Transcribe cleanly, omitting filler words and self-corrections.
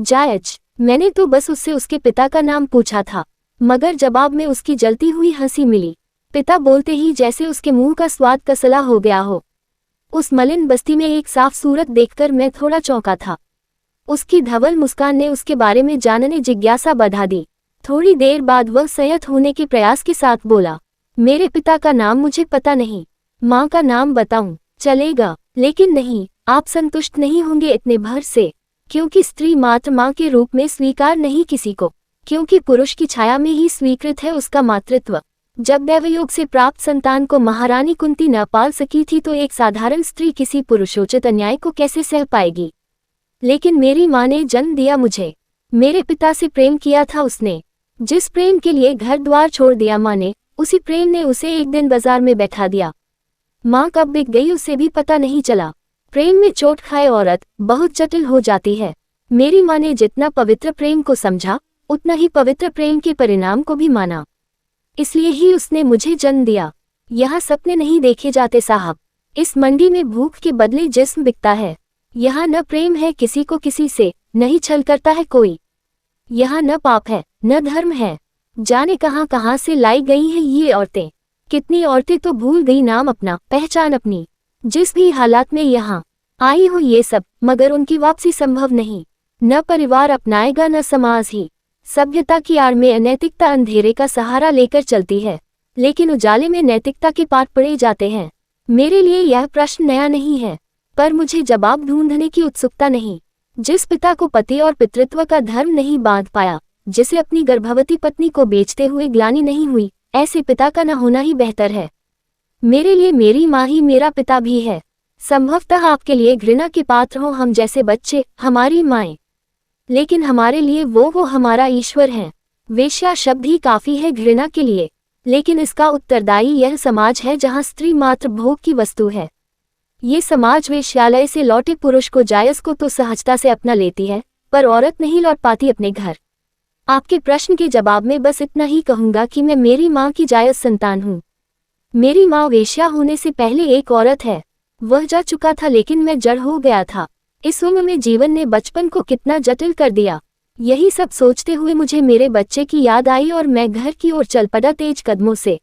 जायज, मैंने तो बस उससे उसके पिता का नाम पूछा था, मगर जवाब में उसकी जलती हुई हंसी मिली। पिता बोलते ही जैसे उसके मुंह का स्वाद कसला हो गया हो। उस मलिन बस्ती में एक साफ सूरत देखकर मैं थोड़ा चौंका था। उसकी धवल मुस्कान ने उसके बारे में जानने जिज्ञासा बढ़ा दी। थोड़ी देर बाद वह संयत होने के प्रयास के साथ बोला, मेरे पिता का नाम मुझे पता नहीं। माँ का नाम बताऊं? चलेगा, लेकिन नहीं, आप संतुष्ट नहीं होंगे इतने भर से, क्योंकि स्त्री मात्र माँ के रूप में स्वीकार नहीं किसी को, क्योंकि पुरुष की छाया में ही स्वीकृत है उसका मातृत्व। जब दैवयोग से प्राप्त संतान को महारानी कुंती न पाल सकी थी तो एक साधारण स्त्री किसी पुरुषोचित अन्याय को कैसे सह पाएगी। लेकिन मेरी माँ ने जन्म दिया मुझे। मेरे पिता से प्रेम किया था उसने। जिस प्रेम के लिए घर द्वार छोड़ दिया माँ ने, उसी प्रेम ने उसे एक दिन बाजार में बैठा दिया। माँ कब बिक गई उसे भी पता नहीं चला। प्रेम में चोट खाए औरत बहुत जटिल हो जाती है। मेरी माँ ने जितना पवित्र प्रेम को समझा, उतना ही पवित्र प्रेम के परिणाम को भी माना। इसलिए ही उसने मुझे जन्म दिया। यहाँ सपने नहीं देखे जाते साहब। इस मंडी में भूख के बदले जिस्म बिकता है। यहाँ न प्रेम है किसी को किसी से, नहीं छल करता है कोई। यहाँ न पाप है न धर्म है। जाने कहाँ कहाँ से लाई गई हैं ये औरतें। कितनी औरतें तो भूल गई नाम अपना, पहचान अपनी। जिस भी हालात में यहाँ आई हो ये सब, मगर उनकी वापसी संभव नहीं। न परिवार अपनाएगा न समाज ही। सभ्यता की आड़ में अनैतिकता अंधेरे का सहारा लेकर चलती है, लेकिन उजाले में नैतिकता के पाठ पड़े जाते हैं। मेरे लिए यह प्रश्न नया नहीं है, पर मुझे जवाब ढूंढने की उत्सुकता नहीं। जिस पिता को पति और पितृत्व का धर्म नहीं बांध पाया, जिसे अपनी गर्भवती पत्नी को बेचते हुए ग्लानि नहीं हुई, ऐसे पिता का न होना ही बेहतर है। मेरे लिए मेरी माँ ही मेरा पिता भी है। संभवतः आपके लिए घृणा के पात्र हो हम जैसे बच्चे, हमारी माएँ, लेकिन हमारे लिए वो हमारा ईश्वर है। वेश्या शब्द ही काफी है घृणा के लिए, लेकिन इसका उत्तरदायी यह समाज है जहाँ स्त्री मात्र भोग की वस्तु है। ये समाज वेश्यालय से लौटे पुरुष को जायज को तो सहजता से अपना लेती है, पर औरत नहीं लौट पाती अपने घर। आपके प्रश्न के जवाब में बस इतना ही कहूंगा कि मैं मेरी माँ की जायज संतान हूँ। मेरी माँ वेश्या होने से पहले एक औरत है। वह जा चुका था लेकिन मैं जड़ हो गया था। इस उम्र में जीवन ने बचपन को कितना जटिल कर दिया। यही सब सोचते हुए मुझे मेरे बच्चे की याद आई और मैं घर की ओर चल पड़ा तेज कदमों से।